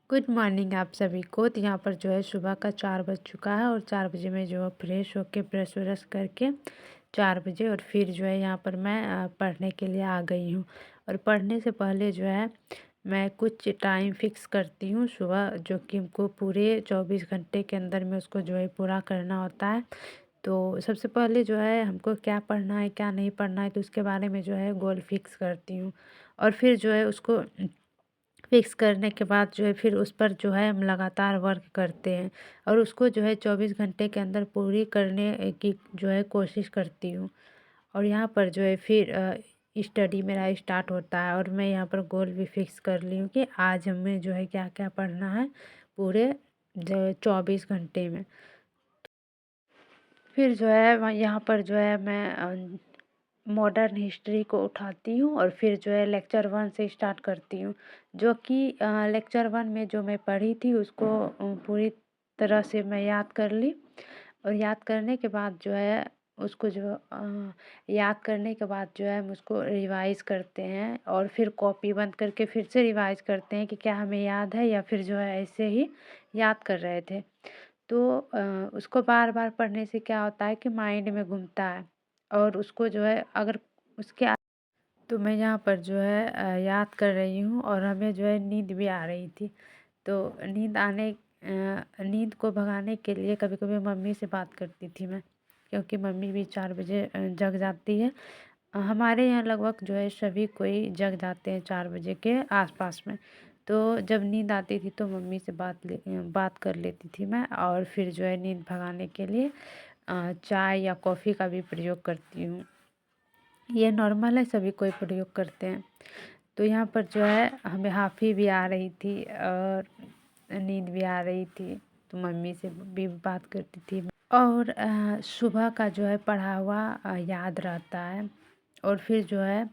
Good morning आप सभी को। तो यहाँ पर जो है सुबह का 4 बज चुका है और 4 बजे मैं जो है फ्रेश होके ब्रश व्रश करके 4 बजे और फिर जो है यहाँ पर मैं पढ़ने के लिए आ गई हूँ। और पढ़ने से पहले जो है मैं कुछ टाइम फिक्स करती हूँ सुबह, जो कि हमको पूरे 24 घंटे के अंदर में उसको जो है पूरा करना होता है। तो सबसे पहले जो है हमको क्या पढ़ना है क्या नहीं पढ़ना है, तो उसके बारे में जो है गोल फिक्स करती हूँ। और फिर जो है उसको फिक्स करने के बाद जो है फिर उस पर जो है हम लगातार वर्क करते हैं और उसको जो है 24 घंटे के अंदर पूरी करने की जो है कोशिश करती हूँ। और यहाँ पर जो है फिर स्टडी मेरा स्टार्ट होता है और मैं यहाँ पर गोल भी फिक्स कर ली हूँ कि आज हमें जो है क्या क्या पढ़ना है पूरे जो 24 घंटे में। फिर जो है यहाँ पर जो है मैं मॉडर्न हिस्ट्री को उठाती हूँ और फिर जो है लेक्चर 1 से स्टार्ट करती हूँ, जो कि लेक्चर 1 में जो मैं पढ़ी थी उसको पूरी तरह से मैं याद कर ली। और याद करने के बाद जो है उसको जो याद करने के बाद जो है हम उसको रिवाइज करते हैं और फिर कॉपी बंद करके फिर से रिवाइज करते हैं कि क्या हमें याद है या फिर जो है ऐसे ही याद कर रहे थे। तो उसको बार बार पढ़ने से क्या होता है कि माइंड में घूमता है और उसको जो है अगर उसके तो मैं यहाँ पर जो है याद कर रही हूँ और हमें जो है नींद भी आ रही थी। तो नींद को भगाने के लिए कभी कभी मम्मी से बात करती थी मैं, क्योंकि मम्मी भी 4 बजे जग जाती है। हमारे यहाँ लगभग जो है सभी कोई जग जाते हैं 4 बजे के आसपास में। तो जब नींद आती थी तो मम्मी से बात कर लेती थी मैं और फिर जो है नींद भगाने के लिए चाय या कॉफ़ी का भी प्रयोग करती हूँ। ये नॉर्मल है, सभी कोई प्रयोग करते हैं। तो यहाँ पर जो है हमें हाफ़ी भी आ रही थी और नींद भी आ रही थी, तो मम्मी से भी बात करती थी। और सुबह का जो है पढ़ा हुआ याद रहता है। और फिर जो है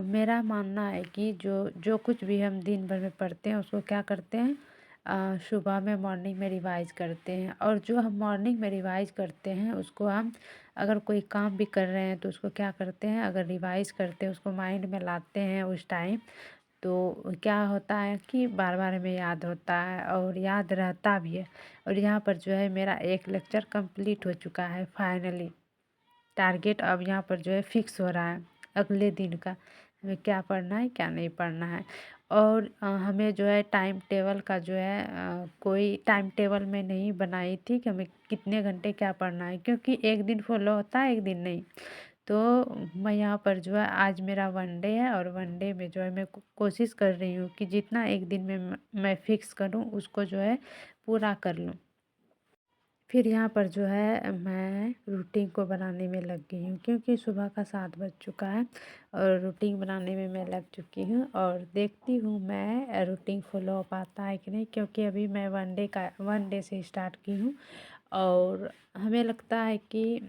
मेरा मानना है कि जो जो कुछ भी हम दिन भर में पढ़ते हैं उसको क्या करते हैं, सुबह में मॉर्निंग में रिवाइज करते हैं। और जो हम मॉर्निंग में रिवाइज करते हैं उसको हम अगर कोई काम भी कर रहे हैं तो उसको क्या करते हैं, अगर रिवाइज करते हैं उसको माइंड में लाते हैं उस टाइम, तो क्या होता है कि बार बार हमें याद होता है और याद रहता भी है। और यहाँ पर जो है मेरा एक लेक्चर कंप्लीट हो चुका है फाइनली। टारगेट अब यहाँ पर जो है फिक्स हो रहा है अगले दिन का, हमें क्या पढ़ना है क्या नहीं पढ़ना है। और हमें जो है टाइम टेबल का जो है कोई टाइम टेबल में नहीं बनाई थी कि हमें कितने घंटे क्या पढ़ना है, क्योंकि एक दिन फॉलो होता है एक दिन नहीं। तो मैं यहाँ पर जो है आज मेरा 1 डे है और 1 डे में जो है मैं कोशिश कर रही हूँ कि जितना एक दिन में मैं फिक्स करूँ उसको जो है पूरा कर लूँ। फिर यहाँ पर जो है मैं रूटीन को बनाने में लग गई हूँ, क्योंकि सुबह का 7 बज चुका है और रूटीन बनाने में मैं लग चुकी हूँ और देखती हूँ मैं रूटीन फॉलो हो पाता है कि नहीं, क्योंकि अभी मैं 1 डे से स्टार्ट की हूँ। और हमें लगता है कि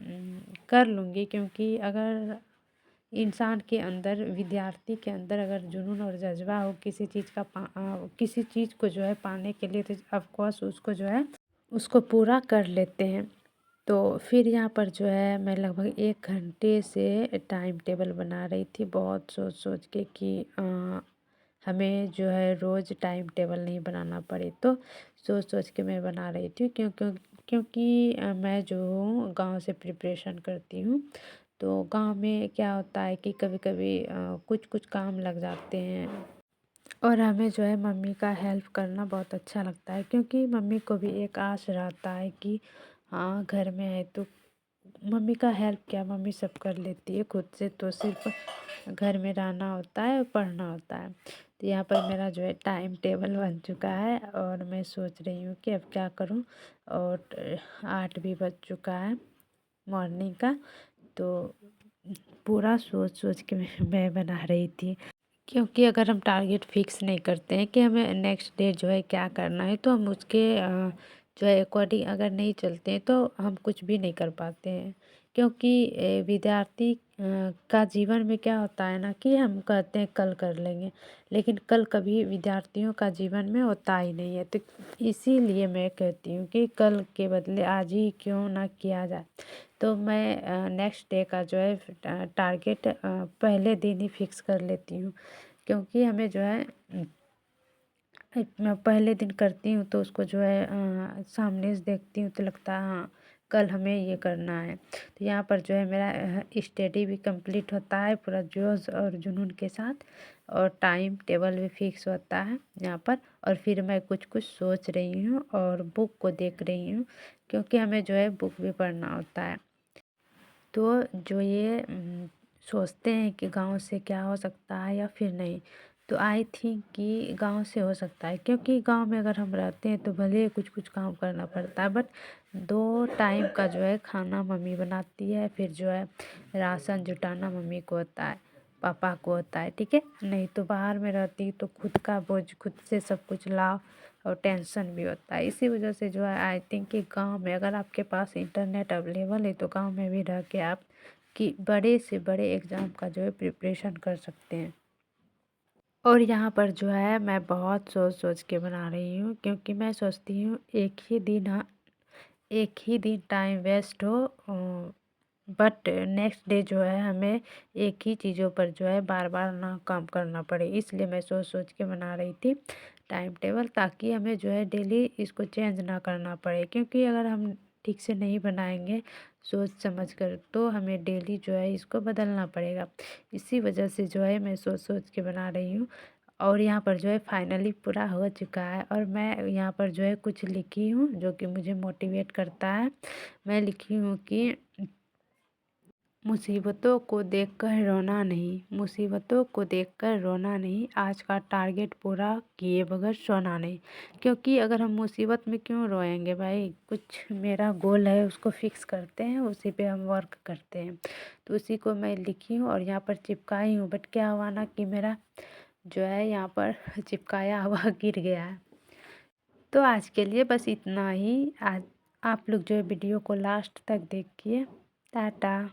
कर लूँगी, क्योंकि अगर इंसान के अंदर, विद्यार्थी के अंदर अगर जुनून और जज़्बा हो किसी चीज़ को जो है पाने के लिए, तो ऑफ़ कोर्स उसको जो है उसको पूरा कर लेते हैं। तो फिर यहाँ पर जो है मैं लगभग 1 घंटे से टाइम टेबल बना रही थी, बहुत सोच सोच के कि हमें जो है रोज़ टाइम टेबल नहीं बनाना पड़े, तो सोच सोच के मैं बना रही थी। क्योंकि मैं जो हूँ गाँव से प्रिपरेशन करती हूँ, तो गाँव में क्या होता है कि कभी कभी कुछ कुछ काम लग जाते हैं और हमें जो है मम्मी का हेल्प करना बहुत अच्छा लगता है, क्योंकि मम्मी को भी एक आस रहता है कि हाँ घर में है तो मम्मी का हेल्प क्या, मम्मी सब कर लेती है खुद से, तो सिर्फ घर में रहना होता है और पढ़ना होता है। तो यहाँ पर मेरा जो है टाइम टेबल बन चुका है और मैं सोच रही हूँ कि अब क्या करूँ। और 8 भी बज चुका है मॉर्निंग का, तो पूरा सोच सोच के मैं बना रही थी। क्योंकि अगर हम टारगेट फिक्स नहीं करते हैं कि हमें नेक्स्ट डे जो है क्या करना है, तो हम उसके जो है अकॉर्डिंग अगर नहीं चलते हैं तो हम कुछ भी नहीं कर पाते हैं। क्योंकि विद्यार्थी का जीवन में क्या होता है ना कि हम कहते हैं कल कर लेंगे, लेकिन कल कभी विद्यार्थियों का जीवन में होता ही नहीं है। तो इसीलिए मैं कहती हूँ कि कल के बदले आज ही क्यों ना किया जाए। तो मैं नेक्स्ट डे का जो है टारगेट पहले दिन ही फिक्स कर लेती हूँ, क्योंकि हमें जो है मैं पहले दिन करती हूँ तो उसको जो है सामने से देखती हूँ तो लगता है हाँ कल हमें ये करना है। तो यहाँ पर जो है मेरा स्टडी भी कंप्लीट होता है पूरा जोश और जुनून के साथ, और टाइम टेबल भी फिक्स होता है यहाँ पर। और फिर मैं कुछ कुछ सोच रही हूँ और बुक को देख रही हूँ, क्योंकि हमें जो है बुक भी पढ़ना होता है। तो जो ये सोचते हैं कि गाँव से क्या हो सकता है या फिर नहीं, तो आई थिंक कि गाँव से हो सकता है, क्योंकि गाँव में अगर हम रहते हैं तो भले ही कुछ कुछ काम करना पड़ता है, बट 2 टाइम का जो है खाना मम्मी बनाती है, फिर जो है राशन जुटाना मम्मी को होता है, पापा को होता है, ठीक है। नहीं तो बाहर में रहती तो खुद का बोझ खुद से सब कुछ लाओ, और टेंशन भी होता है। इसी वजह से जो है आई थिंक कि गांव में अगर आपके पास इंटरनेट अवेलेबल है तो गांव में भी रह के आप कि बड़े से बड़े एग्ज़ाम का जो है प्रिपरेशन कर सकते हैं। और यहाँ पर जो है मैं बहुत सोच सोच के बना रही हूँ, क्योंकि मैं सोचती हूँ एक ही दिन टाइम वेस्ट हो, बट नेक्स्ट डे जो है हमें एक ही चीज़ों पर जो है बार बार ना काम करना पड़े। इसलिए मैं सोच सोच के बना रही थी टाइम टेबल, ताकि हमें जो है डेली इसको चेंज ना करना पड़े। क्योंकि अगर हम ठीक से नहीं बनाएंगे सोच समझ कर, तो हमें डेली जो है इसको बदलना पड़ेगा। इसी वजह से जो है मैं सोच सोच के बना रही हूँ। और यहाँ पर जो है फाइनली पूरा हो चुका है, और मैं यहाँ पर जो है कुछ लिखी हूँ जो कि मुझे मोटिवेट करता है। मैं लिखी हूँ कि मुसीबतों को देखकर रोना नहीं, मुसीबतों को देखकर रोना नहीं, आज का टारगेट पूरा किए बगैर सोना नहीं। क्योंकि अगर हम मुसीबत में क्यों रोएंगे भाई, कुछ मेरा गोल है उसको फिक्स करते हैं, उसी पे हम वर्क करते हैं। तो उसी को मैं लिखी हूँ और यहाँ पर चिपकाई हूँ, बट क्या हुआ ना कि मेरा जो है यहाँ पर चिपकाया हुआ गिर गया है। तो आज के लिए बस इतना ही। आज आप लोग जो है वीडियो को लास्ट तक देखिए। टाटा।